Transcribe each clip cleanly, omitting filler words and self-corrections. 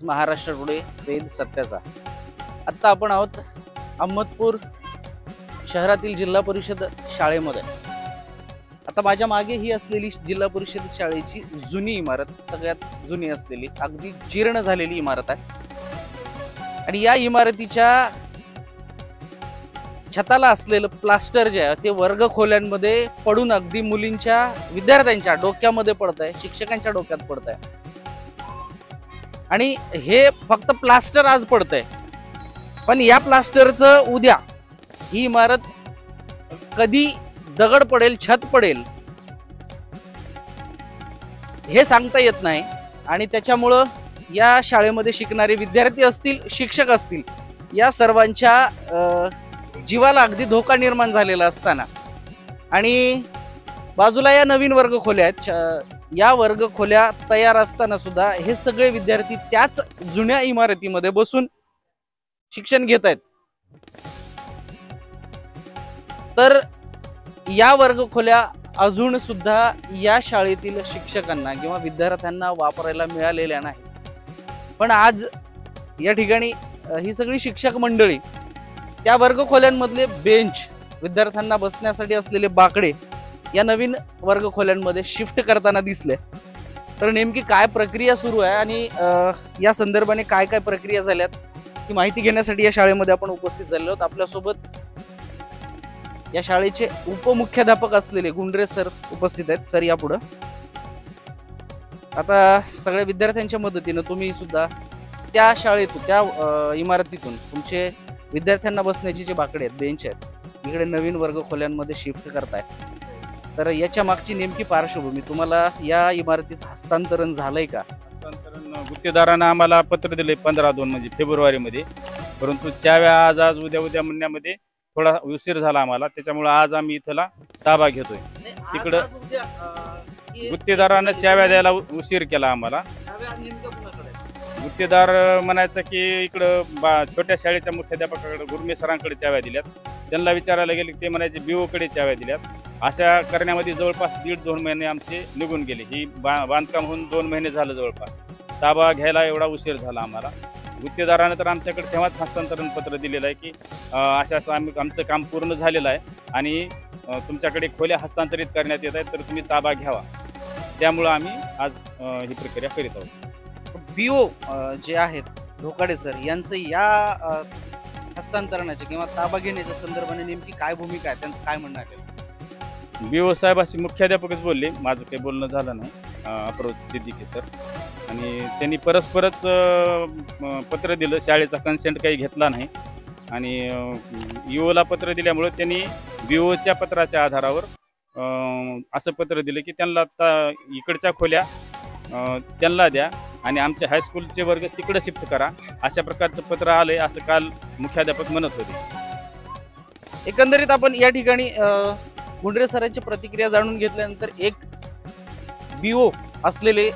Maharashtra today वेद सत्याचा. आत्ता आपण आहोत अहमदपूर शहरातील जिल्हा परिषद शाळेमध्ये. आता माझ्या मागे ही असलेली जिल्हा परिषद शाळेची जुनी इमारत, सगळ्यात जुनी असलेली, अगदी जीर्ण झालेली इमारत आहे. आणि या इमारतीच्या छताला असलेलं प्लास्टर जे आहे ते वर्ग खोल्यांमध्ये पडून अगदी मुलींच्या, विद्यार्थ्यांच्या डोक्यामध्ये पडत आहे, शिक्षकांच्या डोक्यात पडत आहे. आणि हे फक्त प्लास्टर आज पडतंय, पण या प्लास्टरचं उद्या ही इमारत कधी दगड पडेल, छत पडेल हे सांगता येत नाही. आणि त्याच्यामुळं या शाळेमध्ये शिकणारे विद्यार्थी असतील, शिक्षक असतील, या सर्वांच्या जीवाला अगदी धोका निर्माण झालेला असताना आणि बाजूला या नवीन वर्ग खोल्या आहेत, या वर्ग खोल्या तयार असताना सुद्धा हे सगळे विद्यार्थी त्याच जुन्या इमारतीमध्ये बसून शिक्षण घेत आहेत. तर या वर्ग खोल्या अजून सुद्धा या शाळेतील शिक्षकांना किंवा विद्यार्थ्यांना वापरायला मिळालेल्या नाही. पण आज या ठिकाणी ही सगळी शिक्षक मंडळी त्या वर्ग खोल्यांमधले बेंच, विद्यार्थ्यांना बसण्यासाठी असलेले बाकडे या नवीन वर्ग खोल्यांमध्ये शिफ्ट करताना दिसले. तर नेमकी काय प्रक्रिया सुरू आहे आणि या संदर्भाने काय काय प्रक्रिया झाल्यात ही माहिती घेण्यासाठी या शाळेमध्ये आपण उपस्थित झालेलो आहोत. आपल्यासोबत या शाळेचे उपमुख्याध्यापक असलेले गुंडरे सर उपस्थित आहेत. सर या पुढं. आता सगळ्या विद्यार्थ्यांच्या मदतीनं तुम्ही सुद्धा त्या शाळेतून, त्या इमारतीतून तुमचे विद्यार्थ्यांना बसण्याचे जे बाकडे आहेत, बेंच आहेत, इकडे नवीन वर्ग खोल्यांमध्ये शिफ्ट करताय. तर याच्या मागची नेमकी पार्श्वभूमी, तुम्हाला या इमारतीचं हस्तांतरण झालंय का? हस्तांतरण गुत्तेदारानं आम्हाला पत्र दिले 15/2 म्हणजे फेब्रुवारीमध्ये, परंतु चाव्या आज उद्या म्हणण्यामध्ये थोडा उशीर झाला आम्हाला. त्याच्यामुळे आज आम्ही इथला ताबा घेतोय. तिकडं गुत्तेदारानं चाव्या द्यायला उशीर केला आम्हाला. गुत्तेदार म्हणायचं की इकडं छोट्या शाळेच्या मुख्याध्यापकाकडे, गुरमे सरांकडे चाव्या दिल्यात. त्यांना विचारायला गेले, ते म्हणायचे BO कडे चाव्या दिल्यात. अशा करण्यामध्ये जवळपास 1.5-2 महिने आमचे निघून गेले. ही बांधकाम होऊन 2 महिने झालं जवळपास. ताबा घ्यायला एवढा उशीर झाला आम्हाला. गुत्तेदारानं तर आमच्याकडे तेव्हाच हस्तांतरण पत्र दिलेलं आहे की अशा आमचं काम पूर्ण झालेलं आहे आणि तुमच्याकडे खोल्या हस्तांतरित करण्यात येत आहेत, तर तुम्ही ताबा घ्यावा. त्यामुळं आम्ही आज ही प्रक्रिया करीत आहोत. BO जे आहेत ढोकाडे सर, यांचं या हस्तांतरणाच्या किंवा ताबा घेण्याच्या संदर्भाने नेमकी काय भूमिका आहे, त्यांचं काय म्हणणं आहे? BO साहेब अशी मुख्याध्यापकच बोलले, माझं काही बोलणं झालं नाही. अप्रोच सिद्दीकी सर, आणि त्यांनी परस्परच पत्र दिलं, शाळेचा कन्सेंट काही घेतला नाही. आणि EOला पत्र दिल्यामुळे त्यांनी BOच्या पत्राच्या आधारावर असं पत्र दिलं की त्यांना इकडच्या खोल्या त्यांना द्या आणि आमच्या हायस्कूलचे वर्ग तिकडे शिफ्ट करा, अशा प्रकारचं पत्र आलंय, असं काल मुख्याध्यापक म्हणत होते. एकंदरीत आपण या ठिकाणी गुंडरे सरांची प्रतिक्रिया जाणून घेतल्यानंतर एक BO असलेले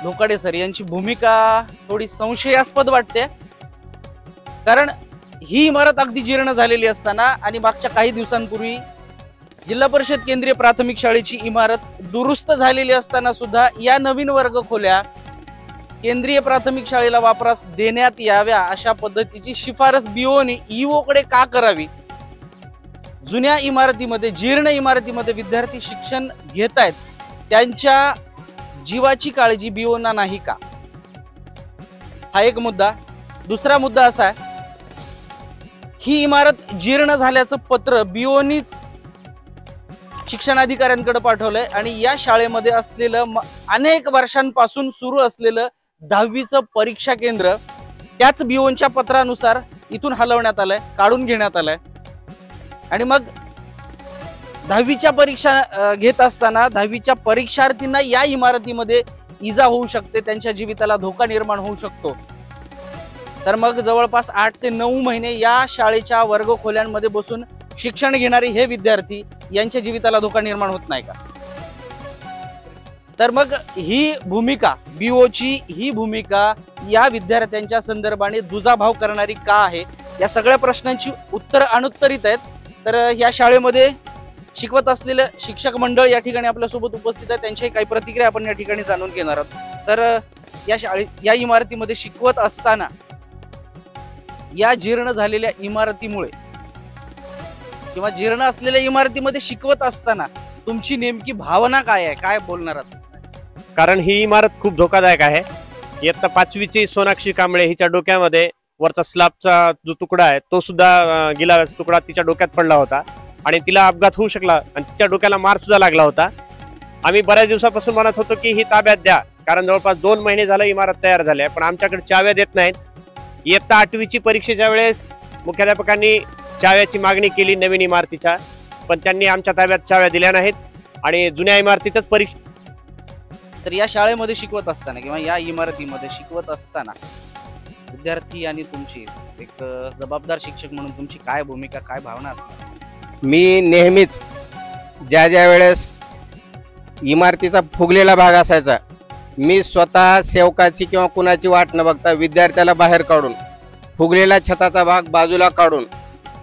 ढोकाडे सर यांची भूमिका थोडी संशयास्पद वाटते. कारण ही इमारत अगदी जीर्ण झालेली असताना आणि मागच्या काही दिवसांपूर्वी जिल्हा परिषद केंद्रीय प्राथमिक शाळेची इमारत दुरुस्त झालेली असताना सुद्धा या नवीन वर्ग खोल्या केंद्रीय प्राथमिक शाळेला वापरास देण्यात याव्या अशा पद्धतीची शिफारस BOने EO कडे का करावी? जुन्या इमारतीमध्ये, जीर्ण इमारतीमध्ये विद्यार्थी शिक्षण घेत आहेत, त्यांच्या जीवाची काळजी BOना नाही का? हा एक मुद्दा. दुसरा मुद्दा असा आहे, ही इमारत जीर्ण झाल्याचं पत्र BOनीच शिक्षणाधिकाऱ्यांकडे पाठवलंय आणि या शाळेमध्ये असलेलं अनेक वर्षांपासून सुरू असलेलं 10वीचं परीक्षा केंद्र त्याच BOच्या पत्रानुसार इथून हलवण्यात आलंय, काढून घेण्यात आलंय. आणि मग 10वीच्या परीक्षा घेत असताना 10वीच्या परीक्षार्थींना या इमारतीमध्ये इजा होऊ शकते, त्यांच्या जीविताला धोका निर्माण होऊ शकतो. तर मग जवळपास 8 ते 9 महिने या शाळेच्या वर्ग खोल्यांमध्ये बसून शिक्षण घेणारे हे विद्यार्थी, यांच्या जीविताला धोका निर्माण होत नाही का? तर मग ही भूमिका, BOची ही भूमिका या विद्यार्थ्यांच्या संदर्भाने दुजाभाव करणारी का आहे? या सगळ्या प्रश्नांची उत्तर अनुत्तरित आहेत. तर या शाळेमध्ये शिकवत असलेले शिक्षक मंडळ या ठिकाणी आपल्या सोबत उपस्थित आहे, त्यांची काही प्रतिक्रिया आपण या ठिकाणी जाणून घेणार आहोत. सर, या इमारतीमध्ये शिकवत असताना या जीर्ण झालेल्या इमारतीमुळे किंवा जीर्ण असलेल्या इमारतीमध्ये शिकवत असताना तुमची नेमकी भावना काय आहे, काय बोलणार आहात? कारण ही इमारत खूप धोकादायक आहे. इयत्ता 5वीची सोनाक्षी कांबळे हिच्या डोक्यामध्ये वरचा स्लॅबचा जो तुकडा आहे तो सुद्धा गिलावाचा तुकडा तिच्या डोक्यात पडला होता आणि तिला अपघात होऊ शकला आणि तिच्या डोक्याला मार सुद्धा लागला होता. आम्ही बऱ्याच दिवसापासून म्हणत होतो की ही ताब्यात द्या, कारण जवळपास 2 महिने झालं इमारत तयार झाली आहे, पण आमच्याकडे चाव्या देत नाहीत. इयत्ता 8वीची परीक्षेच्या वेळेस मुख्याध्यापकांनी चाव्याची मागणी केली नवीन इमारतीच्या, पण त्यांनी आमच्या ताब्यात चाव्या दिल्या नाहीत आणि जुन्या इमारतीतच परीक्षा. तर या शाळेमध्ये शिकवत असताना किंवा या इमारतीमध्ये शिकवत असताना विद्यार्थी आणि तुमची एक जबाबदार शिक्षक म्हणून तुमची काय भूमिका, काय भावना असणार? मी नेहमीच ज्या वेळेस इमारतीचा फुगलेला भाग असायचा, मी स्वतः सेवकाची किंवा कुणाची वाट न बघता विद्यार्थ्याला बाहेर काढून फुगलेला छताचा भाग बाजूला काढून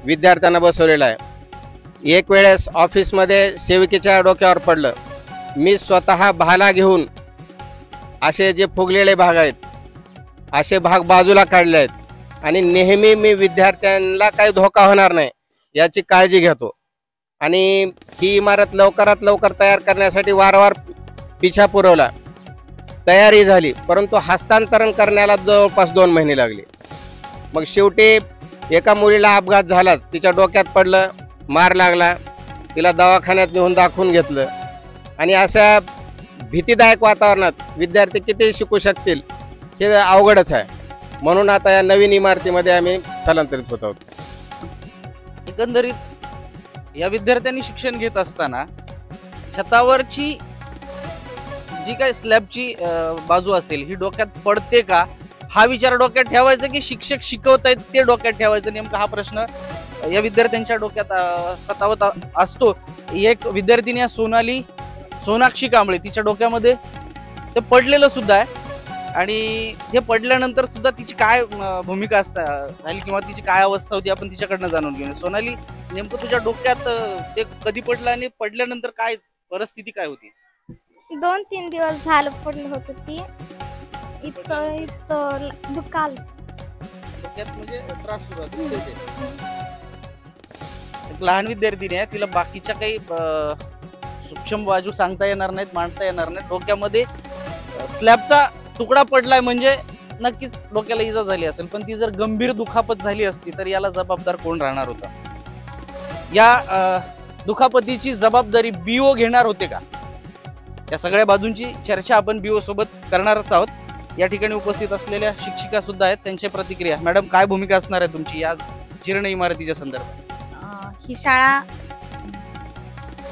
विद्यार्थ्यांना बसवलेला आहे. एक वेळेस ऑफिसमध्ये सेविकेच्या डोक्यावर पडलं, मी स्वतः भाला घेऊन असे जे फुगलेले भाग आहेत असे भाग बाजूला काढले आहेत आणि नेहमी मी विद्यार्थ्यांना काही धोका होणार नाही याची काळजी घेतो. आणि ही इमारत लवकरात लवकर तयार करण्यासाठी वारंवार पिछा पुरवला, तयारी झाली, परंतु हस्तांतरण करण्याला जवळपास 2 महिने लागले. मग शेवटी एका मुलीला अपघात झालाच, तिच्या डोक्यात पडलं, मार लागला, तिला दवाखान्यात नेऊन दाखवून घेतलं आणि अशा भीतीदायक वातावरणात विद्यार्थी किती शिकू शकतील हे अवघडच आहे. म्हणून आता या नवीन इमारतीमध्ये आम्ही स्थलांतरित होत आहोत. एकंदरीत या विद्यार्थ्यांनी शिक्षण घेत असताना छतावरची जी काही स्लॅबची बाजू असेल ही डोक्यात पडते का हा विचार डोक्यात ठेवायचा की शिक्षक शिकवतायत ते डोक्यात ठेवायचं, नेमका हा प्रश्न या विद्यार्थ्यांच्या डोक्यात सतावत असतो. एक विद्यार्थिनी सोनाक्षी कांबळे तिच्या डोक्यामध्ये ते पडलेलं सुद्धा आहे आणि हे पडल्यानंतर सुद्धा तिची काय भूमिका राहील किंवा तिची काय अवस्था होती आपण तिच्याकडनं जाणून घेऊ. सोनाली, नेमकं तुझ्या डोक्यात ते कधी पडलं आणि पडल्यानंतर काय परिस्थिती काय होती? 2-3 दिवस झालं पडलं होतं ती. इतकं दुखाल डोक्यात म्हणजे त्रास सुरू होतो. एक लहान विद्यार्थिनी आहे, तिला बाकीच्या काही सूक्ष्म बाजू सांगता येणार नाहीत, मांडता येणार नाहीत. डोक्यामध्ये स्लॅबचा तुकडा पडलाय म्हणजे नक्कीच डोक्याला इजा झाली असेल, पण ती जर गंभीर दुखापत झाली असती तर याला जबाबदार कोण राहणार होता? या दुखापतीची जबाबदारी बीओ घेणार होते का? या सगळ्या बाजूंची चर्चा आपण बीओ सोबत करणारच आहोत. या ठिकाणी उपस्थित असलेल्या शिक्षिका सुद्धा आहेत, त्यांची प्रतिक्रिया. मॅडम, काय भूमिका असणार आहे तुमची या जीर्ण इमारतीच्या संदर्भात? ही शाळा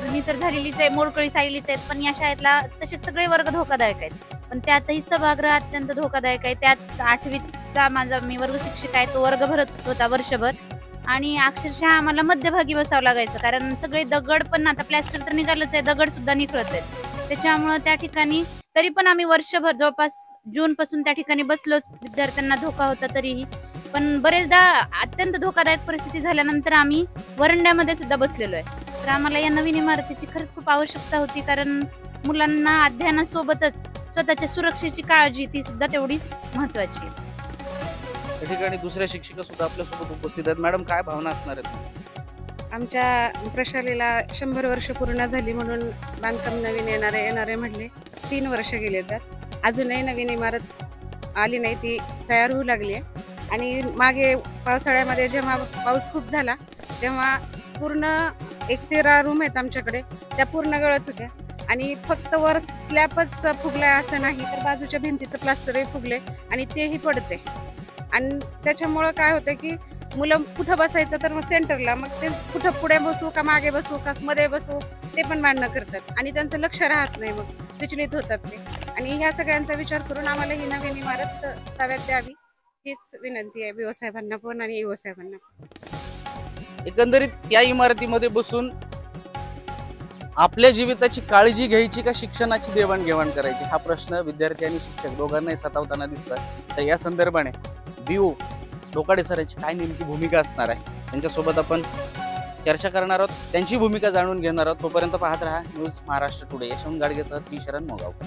जुनी तर झालेलीच आहे, मोडकळी साईलीच आहेत, पण या शाळेतला तसे सगळे वर्ग धोकादायक आहेत. पण त्यातही सभागृह अत्यंत धोकादायक आहे. त्यात 8वीचा माझा मी वर्ग शिक्षक आहे, तो वर्ग भरत होता वर्षभर आणि अक्षरशः आम्हाला मध्यभागी बसावं लागायचं, कारण सगळे दगड पण आता प्लॅस्टर तर निघालच आहे, दगड सुद्धा निघळत आहेत. त्याच्यामुळं त्या ठिकाणी तरी पण आम्ही वर्षभर जवळपास जून पासून त्या ठिकाणी बसलो. विद्यार्थ्यांना धोका होता तरीही, पण बरेचदा अत्यंत धोकादायक परिस्थिती झाल्यानंतर आम्ही वरंड्यामध्ये सुद्धा बसलेलो आहे. तर आम्हाला या नवीन इमारतीची खरंच खूप आवश्यकता होती, कारण मुलांना अध्ययनासोबतच स्वतःच्या सुरक्षेची काळजी ती सुद्धा तेवढीच महत्वाची. या ठिकाणी दुसऱ्या शिक्षिका सुद्धा आपल्यासोबत उपस्थित आहेत. मॅडम, काय भावना असणार आहेत? आमच्या प्रशालेला 100 वर्ष पूर्ण झाली म्हणून बांधकाम नवीन येणारे म्हटले. 3 वर्ष गेले, तर अजूनही नवीन इमारत आली नाही, ती तयार होऊ लागली आहे. आणि मागे पावसाळ्यामध्ये जेव्हा पाऊस खूप झाला तेव्हा पूर्ण 13 रूम आहेत आमच्याकडे, त्या पूर्ण गळत होत्या आणि फक्त वर स्लॅबच फुगलाय असं नाही, तर बाजूच्या भिंतीचं प्लास्टरही फुगले आणि तेही पडते. आणि त्याच्यामुळं काय होतं की मुलं कुठं बसायचं तर मग सेंटरला, मग ते कुठं पुढे बसू का मागे बसू का मध्ये बसू ते पण भांडणं करतात आणि त्यांचं लक्ष राहत नाही, मग विचलित होतात ते. आणि ह्या सगळ्यांचा विचार करून आम्हाला ही नवीन इमारत ताब्यात द्यावी हीच विनंती आहे बीओ साहेबांना पण आणि ईओ साहेबांना. एकंदरीत या इमारतीमध्ये बसून आपल्या जीविताची काळजी घ्यायची का शिक्षणाची देवाणघेवाण करायची हा प्रश्न विद्यार्थी आणि शिक्षक दोघांनाही सतावताना दिसतोय. तर या संदर्भाने बीओ डोकाडे सरांची काय नेमकी भूमिका असणार आहे त्यांच्यासोबत आपण चर्चा करणार आहोत, त्यांची भूमिका जाणून घेणार आहोत. तोपर्यंत पाहत रहा न्यूज महाराष्ट्र टुडे. यशवंत गाडगेसह पी. शरण मोगावकर.